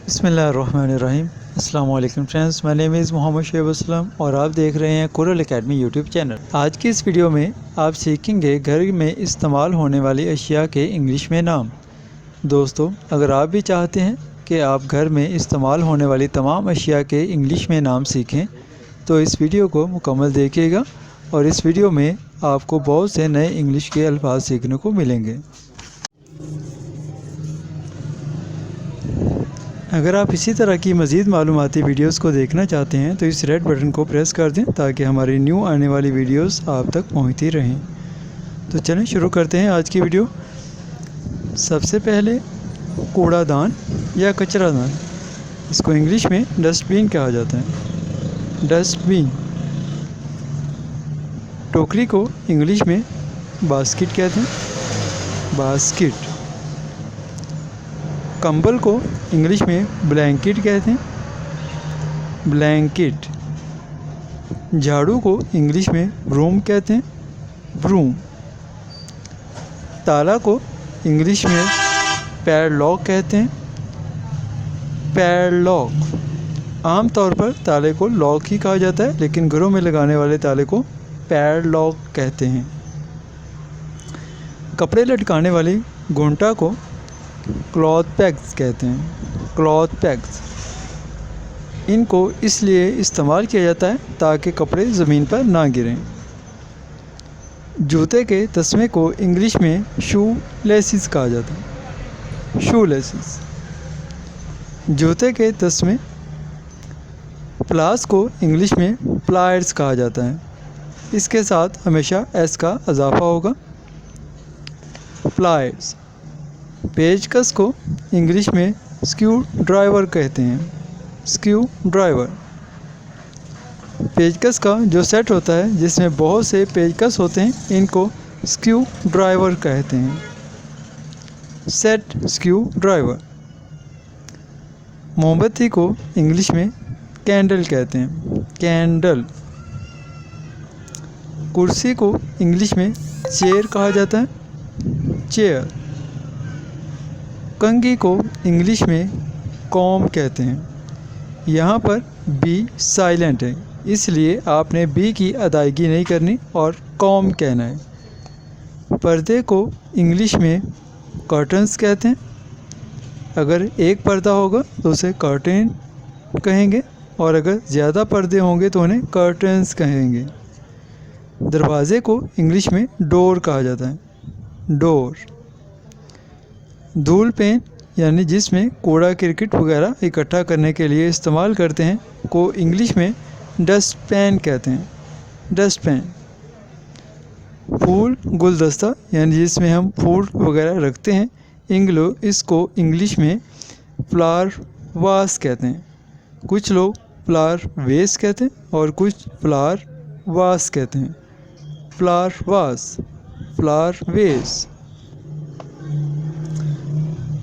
बिस्मिल्लाहिर्रहमानिर्रहीम। अस्सलाम वालेकुम friends, my name is Mohammad Shoaib Aslam और आप देख रहे हैं कुरल एकेडमी यूट्यूब चैनल। आज की इस वीडियो में आप सीखेंगे घर में इस्तेमाल होने वाली अशिया के इंग्लिश में नाम। दोस्तों, अगर आप भी चाहते हैं कि आप घर में इस्तेमाल होने वाली तमाम अशिया के इंग्लिश में नाम सीखें तो इस वीडियो को मुकम्मल देखिएगा और इस वीडियो में आपको बहुत से नए इंग्लिश के अल्फाज सीखने को मिलेंगे। अगर आप इसी तरह की मज़ीद मालूमाती वीडियोस को देखना चाहते हैं तो इस रेड बटन को प्रेस कर दें ताकि हमारी न्यू आने वाली वीडियोस आप तक पहुंचती रहें। तो चलें शुरू करते हैं आज की वीडियो। सबसे पहले कूड़ादान या कचरादान, इसको इंग्लिश में डस्टबिन कहा जाता है। डस्टबिन। टोकरी को इंग्लिश में बास्केट कहते हैं। बास्केट। कंबल को इंग्लिश में ब्लैंकेट कहते हैं। ब्लैंकेट। झाड़ू को इंग्लिश में ब्रूम कहते हैं। ब्रूम। ताला को इंग्लिश में पैडलॉक कहते हैं। पैडलॉक। आमतौर पर ताले को लॉक ही कहा जाता है, लेकिन घरों में लगाने वाले ताले को पैडलॉक कहते हैं। कपड़े लटकाने वाली घूंटा को क्लॉथ पैग्स कहते हैं। क्लॉथ पैग्स। इनको इसलिए इस्तेमाल किया जाता है ताकि कपड़े ज़मीन पर ना गिरें। जूते के तस्मे को इंग्लिश में शू लेसिस कहा जाता है। शू लेसिस। जूते के तस्मे। प्लास को इंग्लिश में प्लायर्स कहा जाता है। इसके साथ हमेशा एस का इजाफा होगा। प्लायर्स। पेचकस को इंग्लिश में स्क्रू ड्राइवर कहते हैं। Screw driver. पेचकस का जो सेट होता है जिसमें बहुत से पेचकस होते हैं, इनको स्क्रू ड्राइवर कहते हैं। Set screw driver. मोमबत्ती को इंग्लिश में कैंडल कहते हैं। कैंडल। कुर्सी को इंग्लिश में चेयर कहा जाता है। चेयर। कंघी को इंग्लिश में कॉम कहते हैं। यहाँ पर बी साइलेंट है, इसलिए आपने बी की अदायगी नहीं करनी और कॉम कहना है। पर्दे को इंग्लिश में कर्टन्स कहते हैं। अगर एक पर्दा होगा तो उसे कर्टेन कहेंगे और अगर ज़्यादा पर्दे होंगे तो उन्हें कर्टन्स कहेंगे। दरवाज़े को इंग्लिश में डोर कहा जाता है। डोर। धूल पेन यानी जिसमें कूड़ा क्रिकेट वगैरह इकट्ठा करने के लिए इस्तेमाल करते हैं को इंग्लिश में डस्ट पैन कहते हैं। Dust pan. फूल गुलदस्ता यानी जिसमें हम फूल वगैरह रखते हैं, इसको इंग्लिश में फ्लावर वास कहते हैं। कुछ लोग फ्लावर वेस कहते हैं और कुछ फ्लावर वास कहते हैं। Flower vase, flower vase.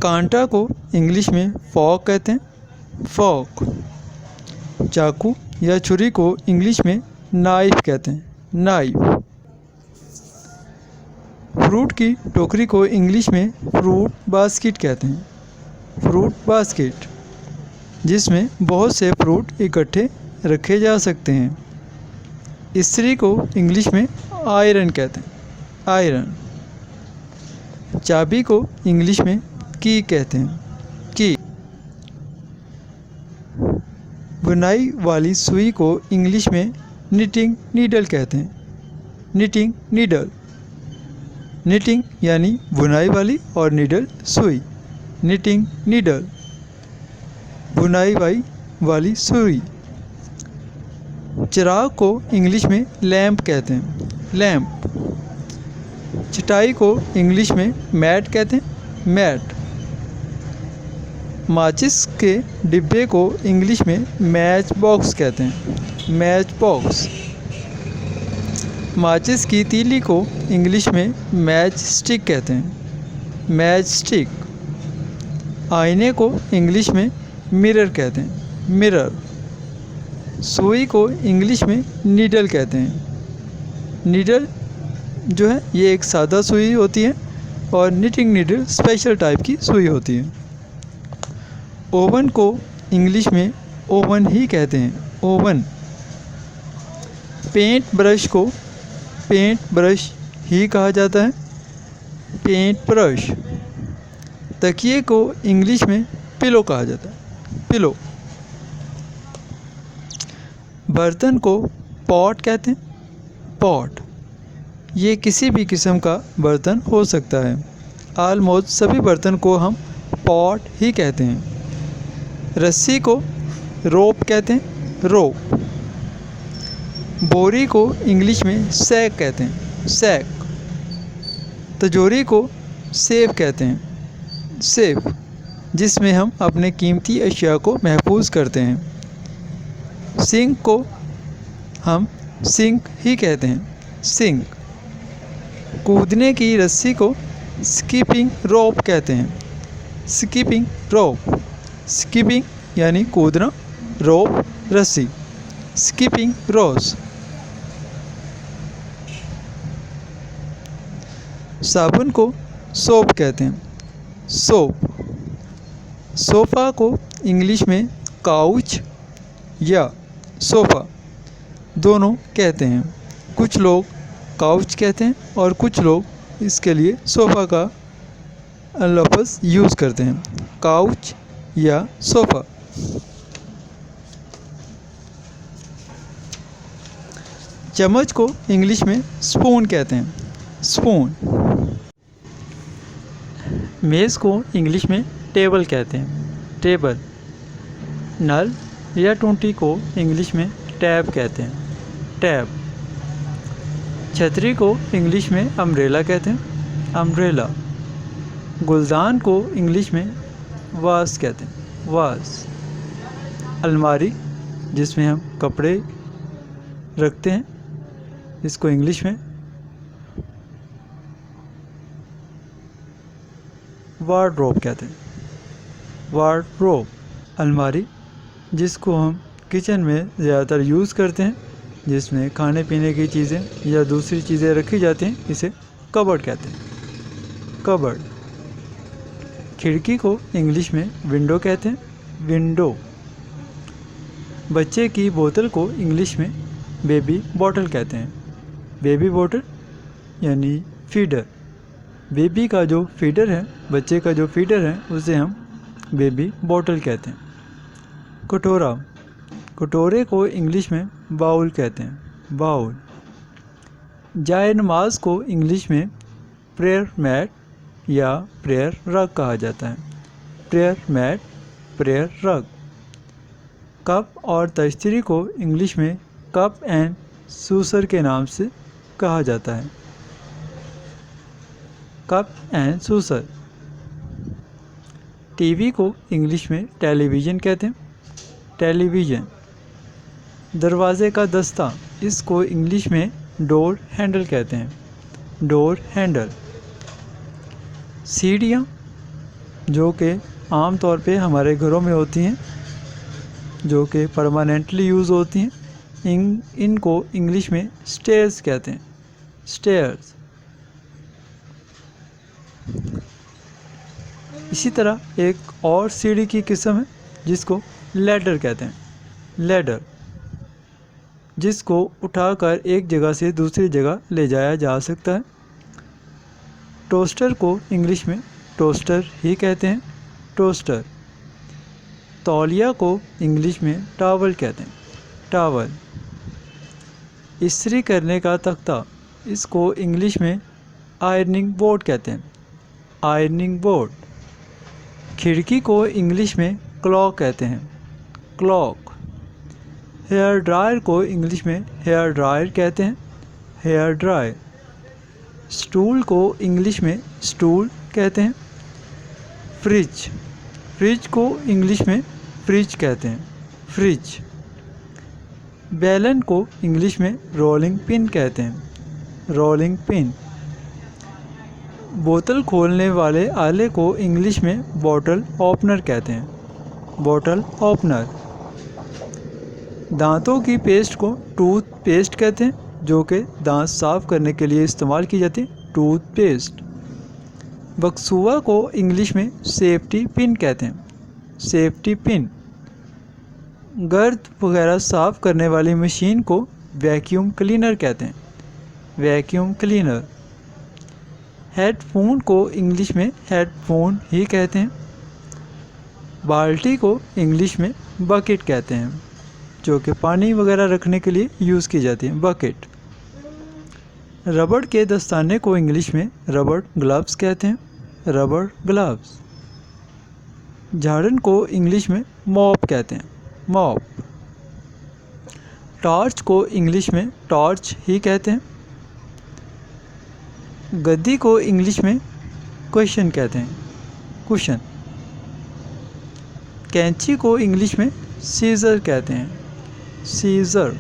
कांटा को इंग्लिश में फॉक कहते हैं। फॉक। चाकू या छुरी को इंग्लिश में नाइफ कहते हैं। नाइफ। फ्रूट की टोकरी को इंग्लिश में फ्रूट बास्केट कहते हैं। फ्रूट बास्केट, जिसमें बहुत से फ्रूट इकट्ठे रखे जा सकते हैं। इस्त्री को इंग्लिश में आयरन कहते हैं। आयरन। चाबी को इंग्लिश में की कहते हैं। की। बुनाई वाली सुई को इंग्लिश में निटिंग नीडल कहते हैं। Knitting needle. निटिंग यानी बुनाई वाली और नीडल सुई। निटिंग नीडल, बुनाई वाली सुई। चिराग को इंग्लिश में लैंप कहते हैं। लैंप। चटाई को इंग्लिश में मैट कहते हैं। मैट। माचिस के डिब्बे को इंग्लिश में मैच बॉक्स कहते हैं। Match box. माचिस की तीली को इंग्लिश में मैच स्टिक कहते हैं। Match stick. आईने को इंग्लिश में मिरर कहते हैं। मिरर। सुई को इंग्लिश में नीडल कहते हैं। नीडल जो है ये एक सादा सुई होती है और निटिंग नीडल स्पेशल टाइप की सुई होती है। ओवन को इंग्लिश में ओवन ही कहते हैं, ओवन। पेंट ब्रश को पेंट ब्रश ही कहा जाता है, पेंट ब्रश। तकिए को इंग्लिश में पिलो कहा जाता है, पिलो। बर्तन को पॉट कहते हैं, पॉट। ये किसी भी किस्म का बर्तन हो सकता है। ऑलमोस्ट सभी बर्तन को हम पॉट ही कहते हैं। रस्सी को रोप कहते हैं, रोप। बोरी को इंग्लिश में सैक कहते हैं, सैक। तिजोरी को सेफ कहते हैं, सेफ, जिसमें हम अपने कीमती अशिया को महफूज करते हैं। सिंक को हम सिंक ही कहते हैं, सिंक। कूदने की रस्सी को स्कीपिंग रोप कहते हैं, स्कीपिंग रोप। स्कीपिंग यानी कूदना, रोप रस्सी, स्कीपिंग रोस। साबुन को सोप कहते हैं, सोप। सोफ़ा को इंग्लिश में काउच या सोफ़ा दोनों कहते हैं। कुछ लोग काउच कहते हैं और कुछ लोग इसके लिए सोफ़ा का लफ्ज़ यूज़ करते हैं, काउच या सोफ़ा। चम्मच को इंग्लिश में स्पून कहते हैं, स्पून। मेज़ को इंग्लिश में टेबल कहते हैं, टेबल। नल या टूटी को इंग्लिश में टैब कहते हैं, टैब। छतरी को इंग्लिश में अम्ब्रेला कहते हैं, अम्ब्रेला। गुलदान को इंग्लिश में वास कहते हैं, वास। अलमारी जिसमें हम कपड़े रखते हैं, इसको इंग्लिश में वार्डरोब कहते हैं, वार्डरोब। अलमारी जिसको हम किचन में ज़्यादातर यूज़ करते हैं, जिसमें खाने पीने की चीज़ें या दूसरी चीज़ें रखी जाती हैं, इसे कबर्ड कहते हैं, कबर्ड। खिड़की को इंग्लिश में विंडो कहते हैं, विंडो। बच्चे की बोतल को इंग्लिश में बेबी बॉटल कहते हैं, बेबी बॉटल यानी फीडर। बेबी का जो फीडर है, बच्चे का जो फीडर है, उसे हम बेबी बॉटल कहते हैं। कटोरा, कटोरे को इंग्लिश में बाउल कहते हैं, बाउल। जाए नमाज को इंग्लिश में प्रेयर मैट या प्रेयर रग कहा जाता है, प्रेयर मैट, प्रेयर रग। कप और तश्तरी को इंग्लिश में कप एंड सूसर के नाम से कहा जाता है, कप एंड सूसर। टीवी को इंग्लिश में टेलीविज़न कहते हैं, टेलीविज़न। दरवाज़े का दस्ता, इसको इंग्लिश में डोर हैंडल कहते हैं, डोर हैंडल। सीढ़ियाँ जो कि आम तौर पे हमारे घरों में होती हैं, जो कि परमानेंटली यूज़ होती हैं, इनको इंग्लिश में स्टेयर्स कहते हैं, स्टेयर्स। इसी तरह एक और सीढ़ी की किस्म है जिसको लैडर कहते हैं, लैडर, जिसको उठाकर एक जगह से दूसरी जगह ले जाया जा सकता है। टोस्टर को इंग्लिश में टोस्टर ही कहते हैं, टोस्टर। तौलिया को इंग्लिश में टॉवल कहते हैं, टॉवल। इस्त्री करने का तख्ता, इसको इंग्लिश में आयरनिंग बोर्ड कहते हैं, आयरनिंग बोर्ड। खिड़की को इंग्लिश में क्लॉक कहते हैं, क्लॉक। हेयर ड्रायर को इंग्लिश में हेयर ड्रायर कहते हैं, हेयर ड्रायर। स्टूल को इंग्लिश में स्टूल कहते हैं। फ्रिज, फ्रिज को इंग्लिश में फ्रिज कहते हैं, फ्रिज। बैलन को इंग्लिश में रोलिंग पिन कहते हैं, रोलिंग पिन। बोतल खोलने वाले आले को इंग्लिश में बॉटल ओपनर कहते हैं, बॉटल ओपनर। दांतों की पेस्ट को टूथ पेस्ट कहते हैं, जो कि दांत साफ़ करने के लिए इस्तेमाल की जाती है, टूथ पेस्ट। बक्सुआ को इंग्लिश में सेफ्टी पिन कहते हैं, सेफ्टी पिन। गर्द वगैरह साफ़ करने वाली मशीन को वैक्यूम क्लीनर कहते हैं, वैक्यूम क्लीनर। हेडफोन को इंग्लिश में हेडफोन ही कहते हैं। बाल्टी को इंग्लिश में बकेट कहते हैं, जो कि पानी वगैरह रखने के लिए यूज़ की जाती है, बकेट। रबड़ के दस्ताने को इंग्लिश में रबड़ ग्लव्स कहते हैं, रबड़ ग्लव्स। झाड़न को इंग्लिश में मॉप कहते हैं, मॉप। टॉर्च को इंग्लिश में टॉर्च ही कहते हैं। गद्दी को इंग्लिश में क्वेश्चन कहते हैं, कुशन। कैंची को इंग्लिश में सीज़र कहते हैं, सीज़र।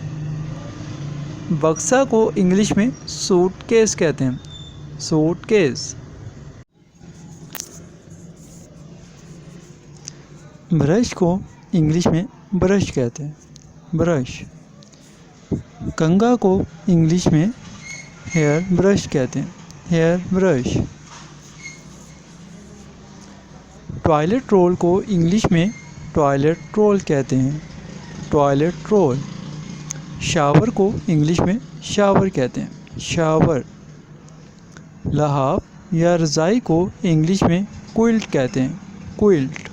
बक्सा को इंग्लिश में सूटकेस कहते हैं, सूटकेस। ब्रश को इंग्लिश में ब्रश कहते हैं, ब्रश। कंघा को इंग्लिश में हेयर ब्रश कहते हैं, हेयर ब्रश। टॉयलेट रोल को इंग्लिश में टॉयलेट रोल कहते हैं, टॉयलेट रोल। शावर को इंग्लिश में शावर कहते हैं, शावर। लहाफ या रज़ाई को इंग्लिश में क्विल्ट कहते हैं, क्विल्ट।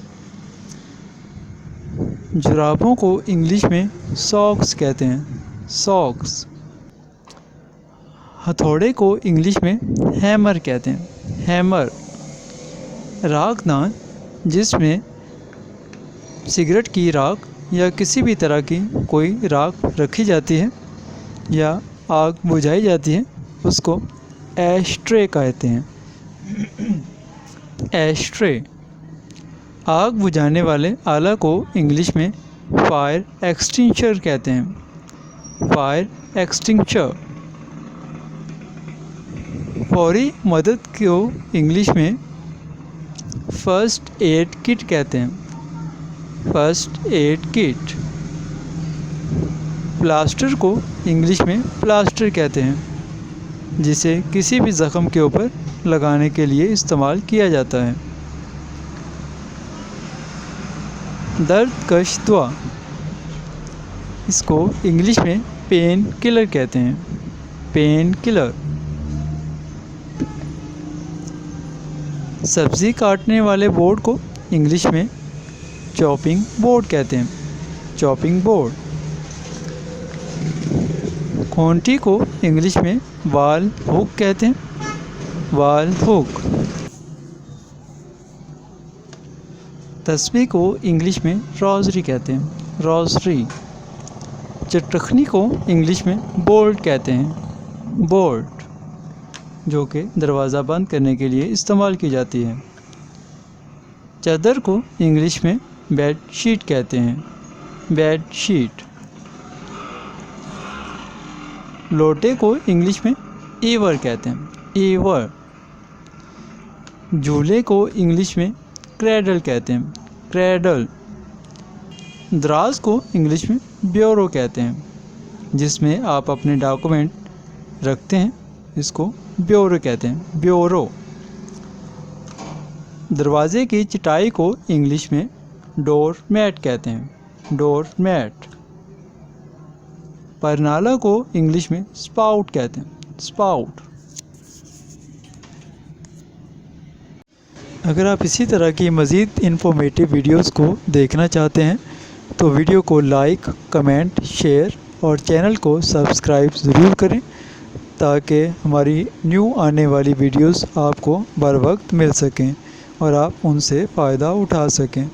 जुराबों को इंग्लिश में सॉक्स कहते हैं, सॉक्स। हथौड़े को इंग्लिश में हैमर कहते हैं, हैमर। राखदान, जिसमें सिगरेट की राख या किसी भी तरह की कोई राख रखी जाती है या आग बुझाई जाती है, उसको एशट्रे कहते हैं, एशट्रे। आग बुझाने वाले आला को इंग्लिश में फायर एक्सटिंग्विशर कहते हैं, फायर एक्सटिंग्विशर। फौरी मदद को इंग्लिश में फर्स्ट एड किट कहते हैं, फर्स्ट एड किट। प्लास्टर को इंग्लिश में प्लास्टर कहते हैं, जिसे किसी भी ज़ख़म के ऊपर लगाने के लिए इस्तेमाल किया जाता है। दर्द कश दवा, इसको इंग्लिश में पेन किलर कहते हैं, पेन किलर। सब्ज़ी काटने वाले बोर्ड को इंग्लिश में चॉपिंग बोर्ड कहते हैं, चॉपिंग बोर्ड। खूंटी को इंग्लिश में वाल हुक कहते हैं, वाल हुक। तस्बीह को इंग्लिश में रोज़री कहते हैं, रोज़री। चटखनी को इंग्लिश में बोल्ट कहते हैं, बोल्ट, जो कि दरवाज़ा बंद करने के लिए इस्तेमाल की जाती है। चादर को इंग्लिश में बेड शीट कहते हैं, बेड शीट। लोटे को इंग्लिश में ईवर कहते हैं, ईवर। झूले को इंग्लिश में क्रेडल कहते हैं, क्रेडल। दराज को इंग्लिश में ब्यूरो कहते हैं, जिसमें आप अपने डॉक्यूमेंट रखते हैं, इसको ब्यूरो कहते हैं, ब्यूरो। दरवाजे की चटाई को इंग्लिश में डोर मैट कहते हैं, डोर मैट। परनाला को इंग्लिश में स्पाउट कहते हैं, स्पाउट। अगर आप इसी तरह की मज़ीद इन्फॉर्मेटिव वीडियोस को देखना चाहते हैं तो वीडियो को लाइक, कमेंट, शेयर और चैनल को सब्सक्राइब ज़रूर करें, ताकि हमारी न्यू आने वाली वीडियोस आपको बर वक्त मिल सकें और आप उनसे फ़ायदा उठा सकें।